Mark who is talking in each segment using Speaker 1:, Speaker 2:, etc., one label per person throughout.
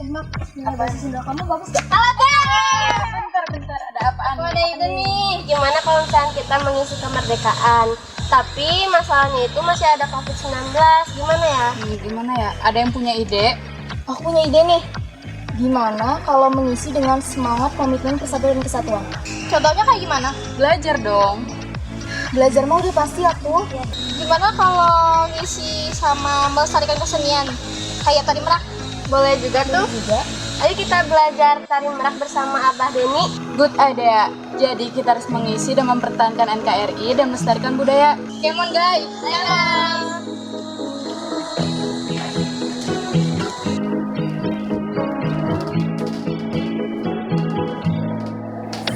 Speaker 1: Mak, nilai bahasa Sunda kamu bagus gak?
Speaker 2: Bentar, ada apaan?
Speaker 3: Ada ide nih, gimana kalau misalnya kita mengisi kemerdekaan? Tapi masalahnya itu masih ada COVID-19, gimana ya?
Speaker 2: Gimana ya? Ada yang punya ide?
Speaker 1: Aku punya ide nih. Gimana kalau mengisi dengan semangat komitmen persatuan dan kesatuan?
Speaker 3: Contohnya kayak gimana?
Speaker 2: Belajar dong.
Speaker 1: Belajar mau udah pasti aku.
Speaker 3: Gimana kalau ngisi sama melestarikan kesenian? Kayak tari merak? Boleh juga tuh. Ayo kita belajar tari merak bersama Abah Deni.
Speaker 2: Good idea. Jadi kita harus mengisi dan mempertahankan NKRI dan melestarikan budaya.
Speaker 3: Come on guys. Ayo.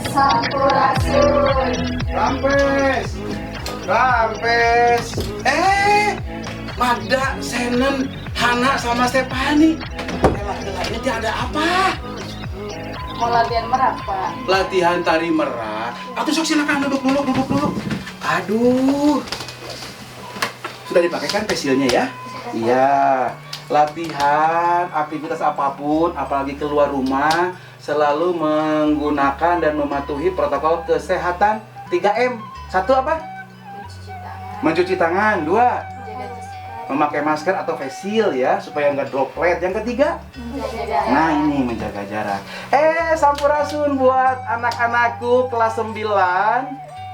Speaker 1: Sampurasun.
Speaker 4: Rampes. Magda, Senen, Hana sama Stefani. Elah, ini dia ada apa?
Speaker 2: Mau latihan merak, Pak.
Speaker 4: Latihan tari merak. Atau sok silakan duduk dulu. Aduh. Sudah dipakai kan pensilnya ya? Iya. Latihan aktivitas apapun, apalagi keluar rumah, selalu menggunakan dan mematuhi protokol kesehatan 3M. 1 apa? Mencuci tangan. 2, memakai masker atau face shield ya, supaya nggak droplet. Yang ketiga, nah ini menjaga jarak. Sampurasun buat anak-anakku kelas 9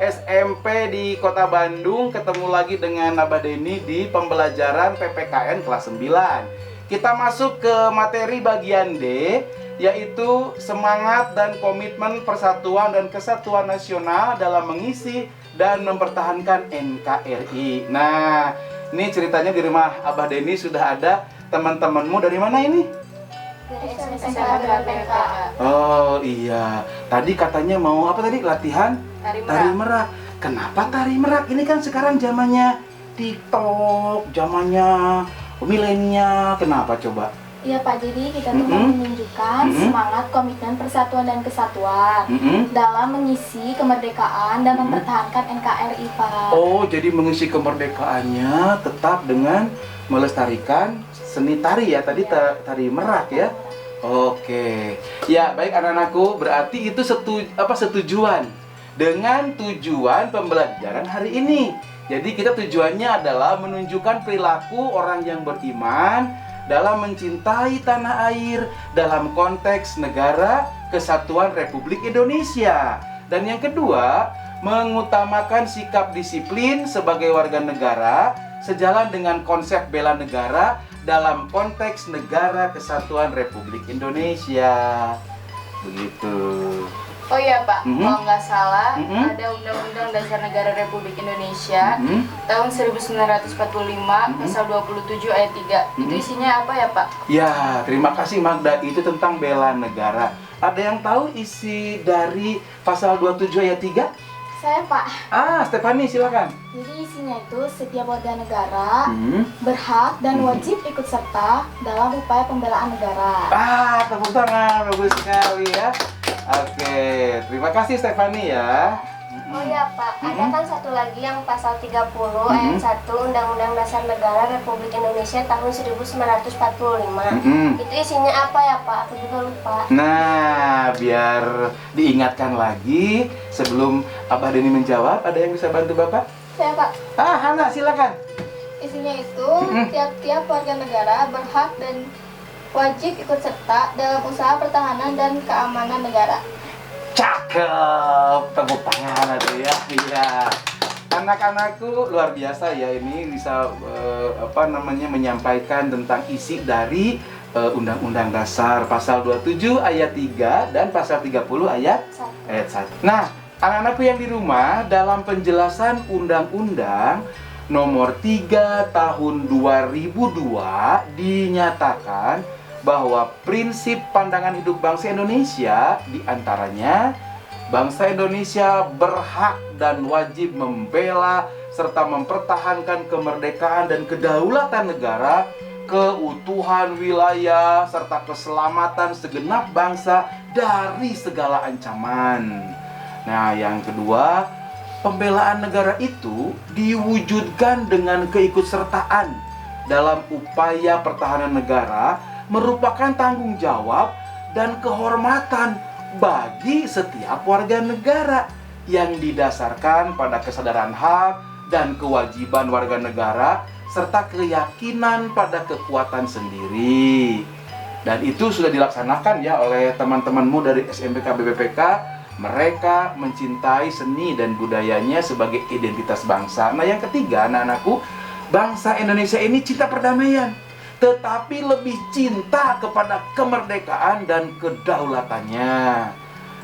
Speaker 4: SMP di Kota Bandung. Ketemu lagi dengan Abah Deni di pembelajaran PPKN kelas 9. Kita masuk ke materi bagian D, yaitu semangat dan komitmen persatuan dan kesatuan nasional dalam mengisi dan mempertahankan NKRI. Nah, ini ceritanya di rumah Abah Deni sudah ada teman-temanmu dari mana ini? Oh iya, tadi katanya mau apa tadi? Latihan tari merak. Kenapa tari merak? Ini kan sekarang zamannya TikTok, zamannya milenial. Kenapa coba?
Speaker 1: Iya Pak, jadi kita tuh mau menunjukkan semangat komitmen persatuan dan kesatuan dalam mengisi kemerdekaan dan mempertahankan NKRI Pak.
Speaker 4: Oh, jadi mengisi kemerdekaannya tetap dengan melestarikan seni tari ya, tadi tari merak ya. Oke. Ya, baik anak-anakku, berarti itu setujuan dengan tujuan pembelajaran hari ini. Jadi kita tujuannya adalah menunjukkan perilaku orang yang beriman dalam mencintai tanah air dalam konteks negara kesatuan Republik Indonesia. Dan yang kedua, mengutamakan sikap disiplin sebagai warga negara sejalan dengan konsep bela negara dalam konteks negara kesatuan Republik Indonesia. Begitu.
Speaker 2: Oh iya Pak, kalau nggak salah ada Undang-Undang Dasar Negara Republik Indonesia tahun 1945 pasal 27 ayat 3. Itu isinya apa ya Pak?
Speaker 4: Ya, terima kasih Magda. Itu tentang bela negara. Ada yang tahu isi dari pasal 27 ayat 3?
Speaker 1: Saya Pak.
Speaker 4: Stefani silakan.
Speaker 1: Jadi isinya itu setiap warga negara berhak dan wajib ikut serta dalam upaya pembelaan negara.
Speaker 4: Tepuk tangan, bagus sekali ya. Oke, terima kasih Stefani ya.
Speaker 3: Oh ya Pak, ada kan satu lagi yang pasal 30 ayat 1 Undang-Undang Dasar Negara Republik Indonesia tahun 1945. Itu isinya apa ya Pak? Aku juga lupa.
Speaker 4: Nah, biar diingatkan lagi sebelum Abah Deni menjawab, ada yang bisa bantu Bapak?
Speaker 1: Saya Pak.
Speaker 4: Hana silakan.
Speaker 1: Isinya itu tiap-tiap warga negara berhak dan wajib ikut serta dalam usaha pertahanan dan keamanan negara.
Speaker 4: Cakep, tepuk tangan aduh ya. Iya. Anak-anakku luar biasa ya, ini bisa menyampaikan tentang isi dari Undang-Undang Dasar pasal 27 ayat 3 dan pasal 30 ayat 1. Nah, anak-anakku yang di rumah, dalam penjelasan Undang-Undang Nomor 3 Tahun 2002 dinyatakan bahwa prinsip pandangan hidup bangsa Indonesia diantaranya bangsa Indonesia berhak dan wajib membela serta mempertahankan kemerdekaan dan kedaulatan negara, keutuhan wilayah serta keselamatan segenap bangsa dari segala ancaman. Nah, yang kedua, pembelaan negara itu diwujudkan dengan keikutsertaan dalam upaya pertahanan negara merupakan tanggung jawab dan kehormatan bagi setiap warga negara yang didasarkan pada kesadaran hak dan kewajiban warga negara serta keyakinan pada kekuatan sendiri. Dan itu sudah dilaksanakan ya oleh teman-temanmu dari SMPK BPPK. Mereka mencintai seni dan budayanya sebagai identitas bangsa. Nah, yang ketiga, anak-anakku, bangsa Indonesia ini cinta perdamaian, tetapi lebih cinta kepada kemerdekaan dan kedaulatannya.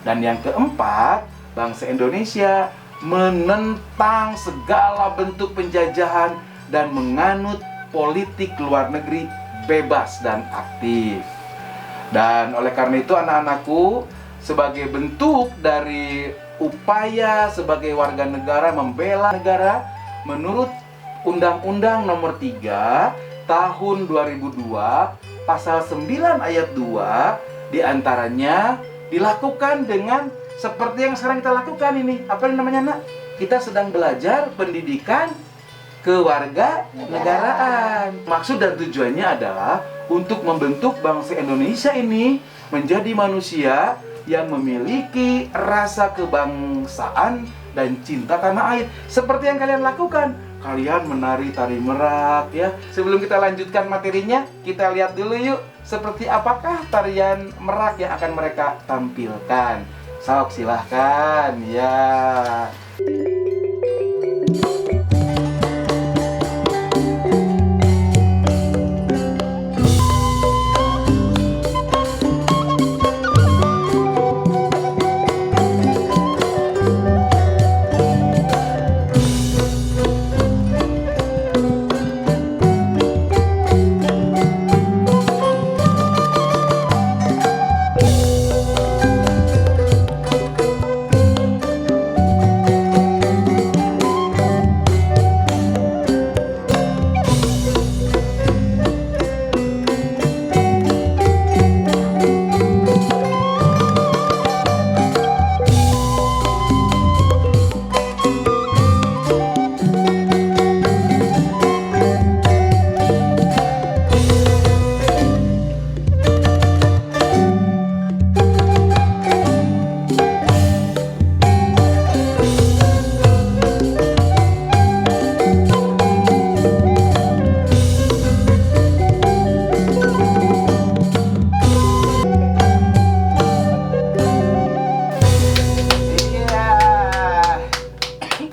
Speaker 4: Dan yang keempat, bangsa Indonesia menentang segala bentuk penjajahan dan menganut politik luar negeri bebas dan aktif. Dan oleh karena itu, anak-anakku, sebagai bentuk dari upaya sebagai warga negara membela negara, menurut Undang-Undang Nomor 3 Tahun 2002 Pasal 9 Ayat 2 diantaranya dilakukan dengan seperti yang sekarang kita lakukan ini. Apa yang namanya, Nak? Kita sedang belajar pendidikan kewarganegaraan. Maksud dan tujuannya adalah untuk membentuk bangsa Indonesia ini menjadi manusia yang memiliki rasa kebangsaan dan cinta tanah air. Seperti yang kalian lakukan. Kalian menari tari merak ya. Sebelum kita lanjutkan materinya, kita lihat dulu yuk seperti apakah tarian merak yang akan mereka tampilkan. Sok, silahkan ya.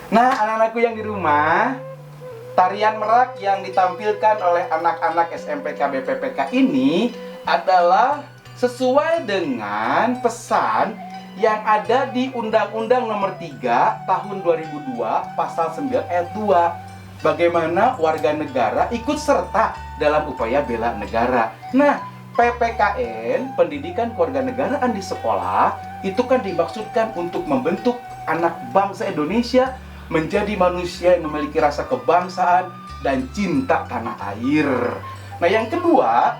Speaker 4: Nah, anak-anakku yang di rumah, tarian merak yang ditampilkan oleh anak-anak SMPK BPPK ini adalah sesuai dengan pesan yang ada di Undang-Undang Nomor 3 Tahun 2002 Pasal 9 Ayat 2. Bagaimana warga negara ikut serta dalam upaya bela negara. Nah, PPKN, Pendidikan Kewarganegaraan di sekolah, itu kan dimaksudkan untuk membentuk anak bangsa Indonesia menjadi manusia yang memiliki rasa kebangsaan dan cinta tanah air. Nah, yang kedua,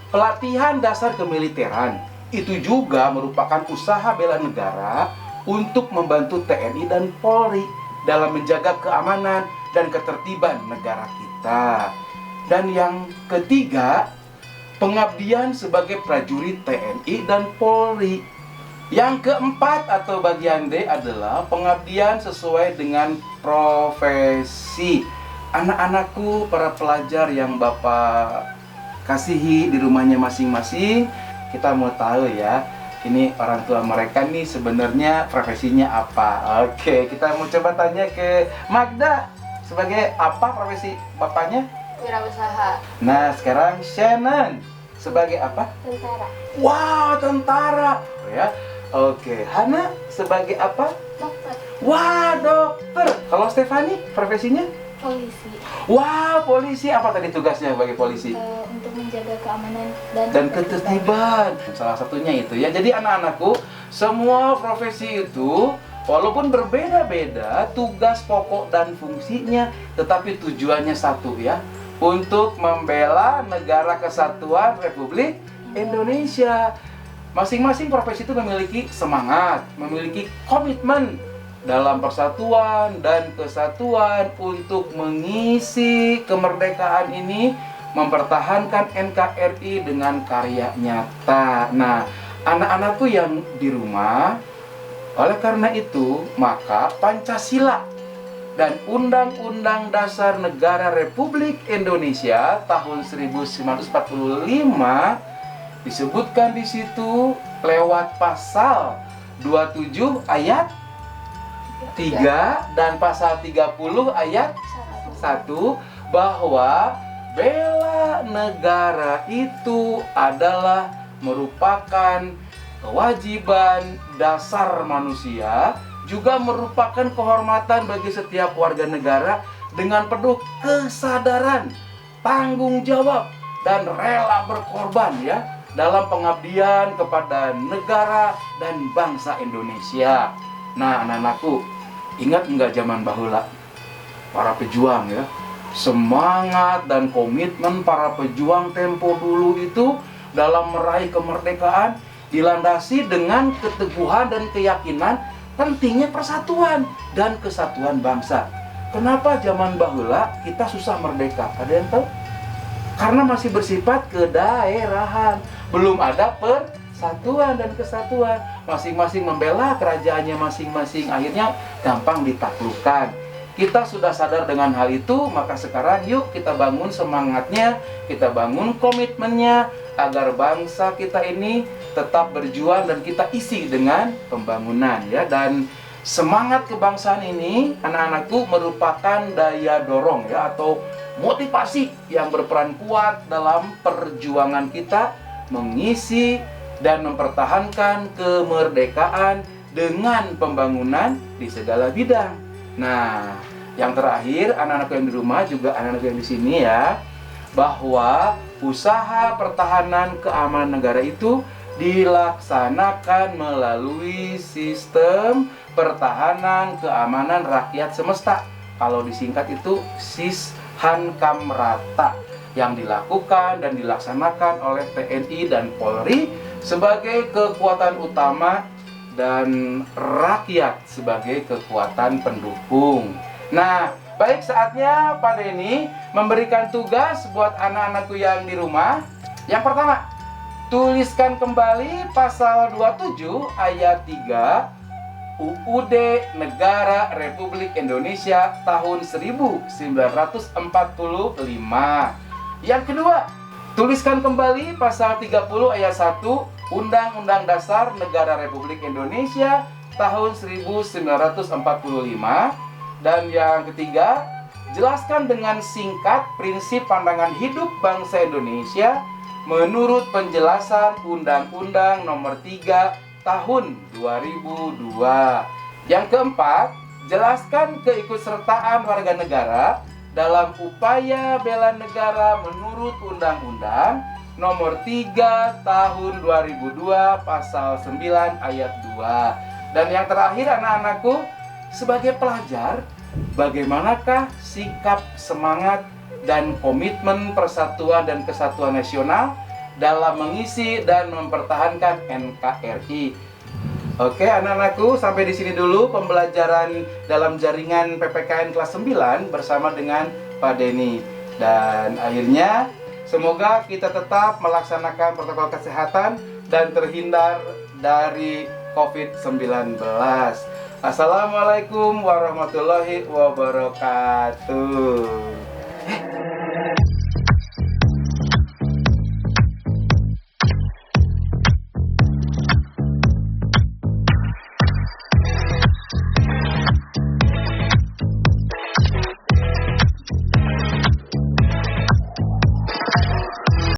Speaker 4: pelatihan dasar kemiliteran. Itu juga merupakan usaha bela negara untuk membantu TNI dan Polri dalam menjaga keamanan dan ketertiban negara kita. Dan yang ketiga, pengabdian sebagai prajurit TNI dan Polri. Yang keempat atau bagian D adalah pengabdian sesuai dengan profesi. Anak-anakku, para pelajar yang Bapak kasihi di rumahnya masing-masing, kita mau tahu ya, ini orang tua mereka nih sebenarnya profesinya apa. Oke, kita mau coba tanya ke Magda. Sebagai apa profesi bapaknya?
Speaker 2: Wirausaha.
Speaker 4: Nah, sekarang Shannon sebagai apa?
Speaker 3: Tentara.
Speaker 4: Wah, tentara. Oh, ya. Oke, Hana sebagai apa?
Speaker 3: Dokter.
Speaker 4: Wah, dokter. Kalau Stefani profesinya?
Speaker 1: Polisi.
Speaker 4: Wah, polisi. Apa tadi tugasnya sebagai polisi?
Speaker 1: Untuk menjaga keamanan
Speaker 4: Dan ketertiban. Salah satunya itu ya. Jadi anak-anakku, semua profesi itu walaupun berbeda-beda tugas pokok dan fungsinya, tetapi tujuannya satu ya, untuk membela negara kesatuan Republik Indonesia. Masing-masing profesi itu memiliki semangat, memiliki komitmen dalam persatuan dan kesatuan untuk mengisi kemerdekaan ini mempertahankan NKRI dengan karya nyata. Nah, anak-anakku yang di rumah, oleh karena itu, maka Pancasila dan Undang-Undang Dasar Negara Republik Indonesia tahun 1945 disebutkan di situ lewat pasal 27 ayat 3 dan pasal 30 ayat 1 bahwa bela negara itu adalah merupakan kewajiban dasar manusia, juga merupakan kehormatan bagi setiap warga negara dengan penuh kesadaran, tanggung jawab, dan rela berkorban ya dalam pengabdian kepada negara dan bangsa Indonesia. Nah, anak-anakku, ingat nggak zaman bahula? Para pejuang ya, semangat dan komitmen para pejuang tempo dulu itu dalam meraih kemerdekaan dilandasi dengan keteguhan dan keyakinan pentingnya persatuan dan kesatuan bangsa. Kenapa zaman bahula kita susah merdeka? Ada yang tahu? Karena masih bersifat kedaerahan, belum ada persatuan dan kesatuan. Masing-masing membela kerajaannya masing-masing, akhirnya gampang ditaklukkan. Kita sudah sadar dengan hal itu, maka sekarang yuk kita bangun semangatnya, kita bangun komitmennya, agar bangsa kita ini tetap berjuang dan kita isi dengan pembangunan ya. Dan semangat kebangsaan ini, anak-anakku, merupakan daya dorong ya, atau motivasi yang berperan kuat dalam perjuangan kita mengisi dan mempertahankan kemerdekaan dengan pembangunan di segala bidang. Nah, yang terakhir, anak-anak yang di rumah juga anak-anak yang di sini ya, bahwa usaha pertahanan keamanan negara itu dilaksanakan melalui sistem pertahanan keamanan rakyat semesta. Kalau disingkat itu Sishankamrata, yang dilakukan dan dilaksanakan oleh TNI dan Polri sebagai kekuatan utama dan rakyat sebagai kekuatan pendukung. Nah, baik, saatnya Pak Denny memberikan tugas buat anak-anakku yang di rumah. Yang pertama, tuliskan kembali pasal 27 ayat 3 UUD Negara Republik Indonesia tahun 1945. Yang kedua, tuliskan kembali pasal 30 ayat 1 Undang-Undang Dasar Negara Republik Indonesia tahun 1945. Dan yang ketiga, jelaskan dengan singkat prinsip pandangan hidup bangsa Indonesia menurut penjelasan Undang-Undang Nomor 3 Tahun 2002. Yang keempat, jelaskan keikutsertaan warga negara dalam upaya bela negara menurut Undang-Undang Nomor 3 Tahun 2002 Pasal 9 ayat 2. Dan yang terakhir, anak-anakku, sebagai pelajar, bagaimanakah sikap, semangat, dan komitmen persatuan dan kesatuan nasional dalam mengisi dan mempertahankan NKRI? Oke, anak-anakku, sampai di sini dulu pembelajaran dalam jaringan PPKN kelas 9 bersama dengan Pak Denny. Dan akhirnya, semoga kita tetap melaksanakan protokol kesehatan dan terhindar dari COVID-19. Assalamualaikum warahmatullahi wabarakatuh.